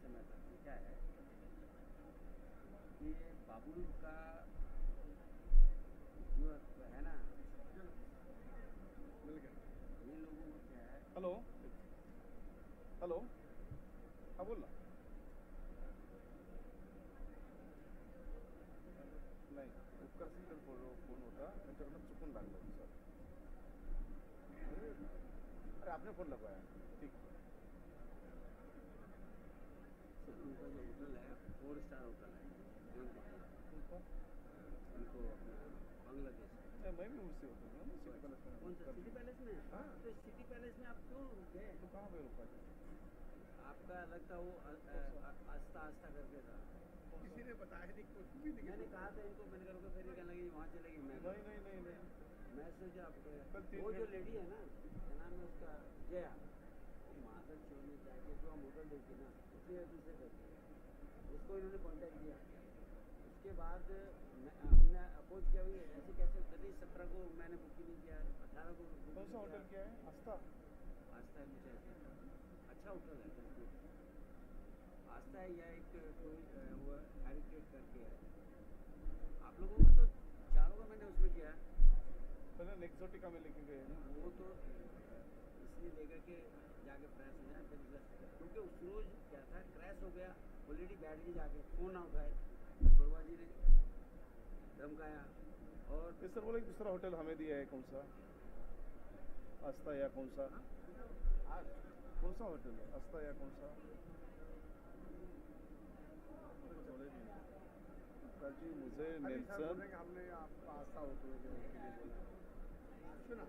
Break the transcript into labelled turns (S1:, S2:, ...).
S1: समय तक क्या है कि बाबुल का जो है ना, ये लोगों को क्या है।
S2: हेलो हेलो, हाँ बोल ना। नाही उपकार सिंगल फोन होता त्यांच्याकडनं चुकून लागलं होतं सर. अरे आपने फोन लगवाया. ठीक.
S1: सर उनका जो होटल है 4 स्टार होटल है
S2: उनको
S1: उनको अपना बांग्लादेश
S2: मैं भी उसी होटल में सिटी पैलेस में.
S1: कौन सा सिटी पैलेस में?
S2: हाँ.
S1: तो सिटी पैलेस में आप क्यों रुके?
S2: तो कहाँ पे रुका था?
S1: आपका अलग था वो आस्था आस्था करके था.
S2: किसी ने बताया नहीं, कुछ भी नहीं.
S1: मैंने कहा था इनको, मैंने कहा फिर कहने लगी वहाँ चलेगी. मैं
S2: नहीं
S1: मैं सोचा आपके
S2: कल
S1: वो जो लेडी है ना, क्या नाम है उसका, जया, वो माधव चौक में जाके जो हम होटल देखी ना उसके दूसरे करके उसको इन्होंने कॉन्टैक्ट किया. उसके बाद हमने अपोज किया हुई ऐसे कैसे कभी 17 को मैंने बुकिंग नहीं किया, 18 को
S2: कौन सा होटल क्या है? आस्था.
S1: आस्था है कुछ ऐसे, अच्छा होटल है. आस्था है या एक वो हेरिटेज करके है. आप लोगों का तो चारों का मैंने उसमें किया है.
S2: पहले एक्सोटिका में लेके गए ना,
S1: वो तो इसलिए लेकर के जाके फ्रेश हो जाए फिर, क्योंकि उस रोज क्या था, क्रैश हो गया ऑलरेडी, बैठ के जाके फोन ना उठाए, गुरबा जी ने धमकाया. और
S2: सर बोले दूसरा होटल हमें दिया है. कौन सा? आस्था या कौन सा? कौन सा होटल है? आस्था या कौन सा? जी मुझे नेल्सन
S3: हमने आपको आस्था होटल के लिए बोला. सुना